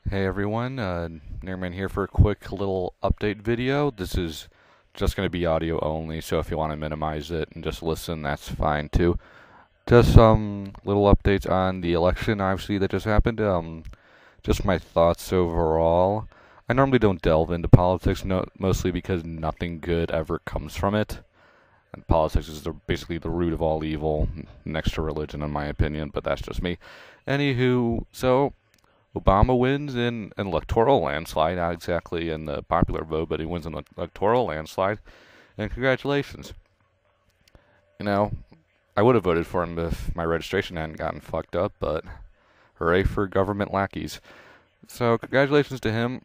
Hey everyone, Nairman here for a quick little update video. This is just going to be audio only, so if you want to minimize it and just listen, that's fine too. Just some little updates on the election, obviously, that just happened. Just my thoughts overall. I normally don't delve into politics, mostly because nothing good ever comes from it. And politics is basically the root of all evil, next to religion, in my opinion, but that's just me. Anywho, so Obama wins in an electoral landslide, not exactly in the popular vote, but he wins in an electoral landslide. And congratulations. You know, I would have voted for him if my registration hadn't gotten fucked up, but hooray for government lackeys. So congratulations to him.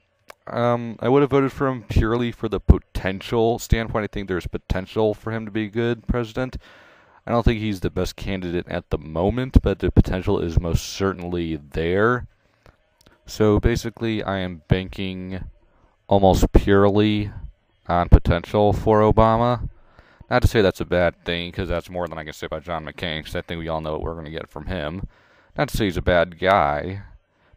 I would have voted for him purely for the potential standpoint. I think there's potential for him to be a good president. I don't think he's the best candidate at the moment, but the potential is most certainly there. So basically, I am banking almost purely on potential for Obama. Not to say that's a bad thing, because that's more than I can say about John McCain, because I think we all know what we're going to get from him. Not to say he's a bad guy,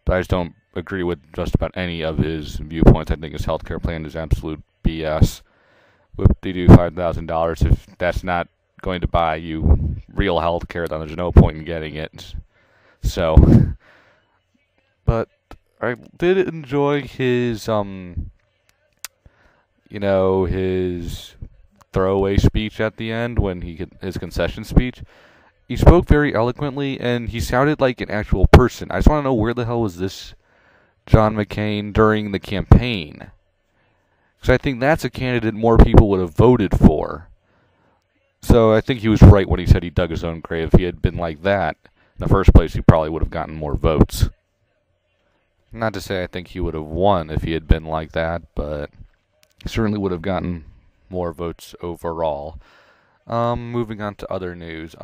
but I just don't agree with just about any of his viewpoints. I think his healthcare plan is absolute BS. Whoop-de-doo, $5,000. If that's not going to buy you real healthcare, then there's no point in getting it. So, but I did enjoy his, his throwaway speech at the end when his concession speech. He spoke very eloquently, and he sounded like an actual person. I just want to know, where the hell was this John McCain during the campaign? Because I think that's a candidate more people would have voted for. So I think he was right when he said he dug his own grave. If he had been like that in the first place, he probably would have gotten more votes. Not to say I think he would have won if he had been like that, but he certainly would have gotten more votes overall. Moving on to other news.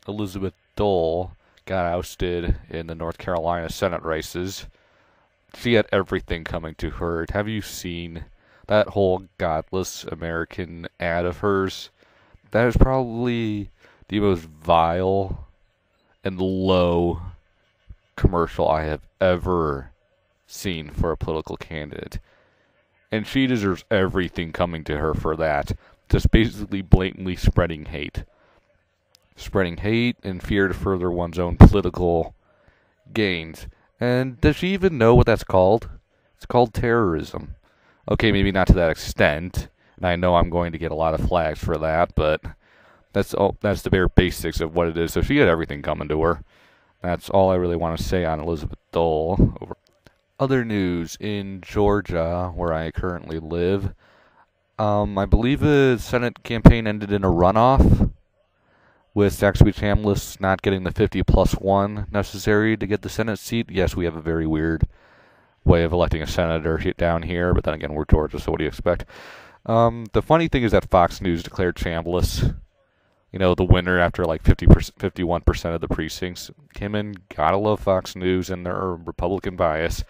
Elizabeth Dole got ousted in the North Carolina Senate races. She had everything coming to her. Have you seen that whole godless American ad of hers? That is probably the most vile and low commercial I have ever seen for a political candidate. And she deserves everything coming to her for that. Just basically blatantly spreading hate. Spreading hate and fear to further one's own political gains. And does she even know what that's called? It's called terrorism. Okay, maybe not to that extent. And I know I'm going to get a lot of flags for that, but that's the bare basics of what it is. So she had everything coming to her. That's all I really want to say on Elizabeth Dole. Other news in Georgia, where I currently live. I believe the Senate campaign ended in a runoff, with Zachary Chambliss not getting the 50+1 necessary to get the Senate seat. Yes, we have a very weird way of electing a senator down here, but then again, we're Georgia, so what do you expect? The funny thing is that Fox News declared Chambliss, the winner after like 51% of the precincts came in. Gotta love Fox News and their Republican bias.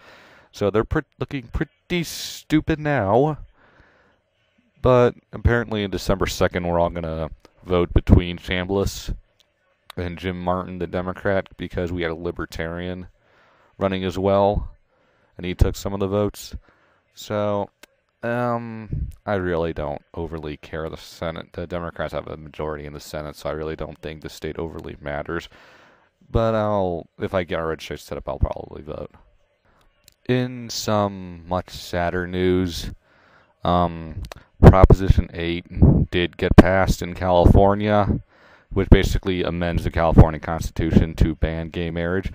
So they're looking pretty stupid now. But apparently on December 2nd, we're all going to vote between Chambliss and Jim Martin, the Democrat, because we had a Libertarian running as well, and he took some of the votes. So, I really don't overly care. The Senate, the Democrats have a majority in the Senate, so I really don't think the state overly matters. But if I get our registration set up, I'll probably vote. In some much sadder news, Proposition 8 did get passed in California, which basically amends the California Constitution to ban gay marriage.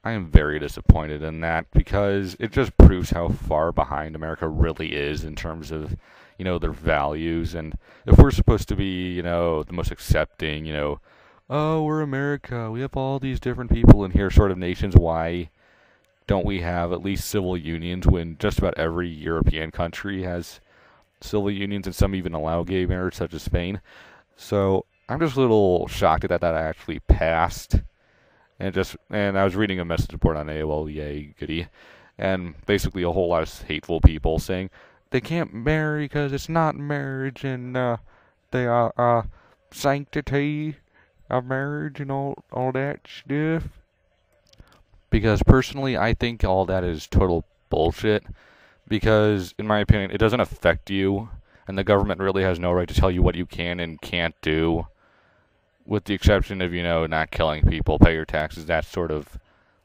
I am very disappointed in that, because it just proves how far behind America really is in terms of, their values. And if we're supposed to be, the most accepting, oh, we're America, we have all these different people in here sort of nations, why don't we have at least civil unions when just about every European country has civil unions, and some even allow gay marriage, such as Spain? So I'm just a little shocked that actually passed. And I was reading a message board on AOL, yay, goody, and basically a whole lot of hateful people saying they can't marry because it's not marriage, and they are sanctity of marriage and all that stuff. Because personally, I think all that is total bullshit because, in my opinion, it doesn't affect you, and the government really has no right to tell you what you can and can't do, with the exception of, not killing people, pay your taxes, that sort of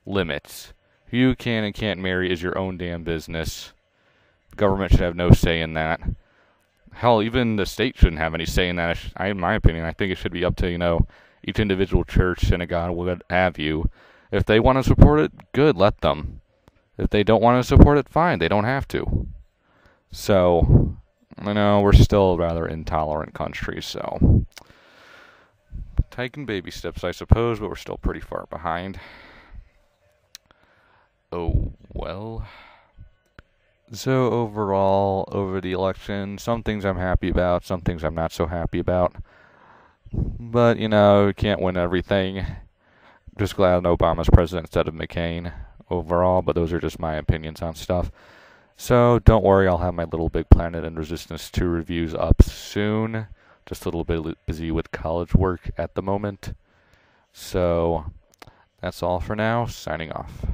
limits. Who you can and can't marry is your own damn business. The government should have no say in that. Hell, even the state shouldn't have any say in that. In my opinion, I think it should be up to, each individual church, synagogue, what have you. If they want to support it, good, let them. If they don't want to support it, fine, they don't have to. So, we're still a rather intolerant country, so taking baby steps, I suppose, but we're still pretty far behind. Oh, well. So, overall, over the election, some things I'm happy about, some things I'm not so happy about. But, you can't win everything. Just glad Obama's president instead of McCain overall, but those are just my opinions on stuff. So, don't worry, I'll have my Little Big Planet and Resistance 2 reviews up soon. Just a little bit busy with college work at the moment. So, that's all for now. Signing off.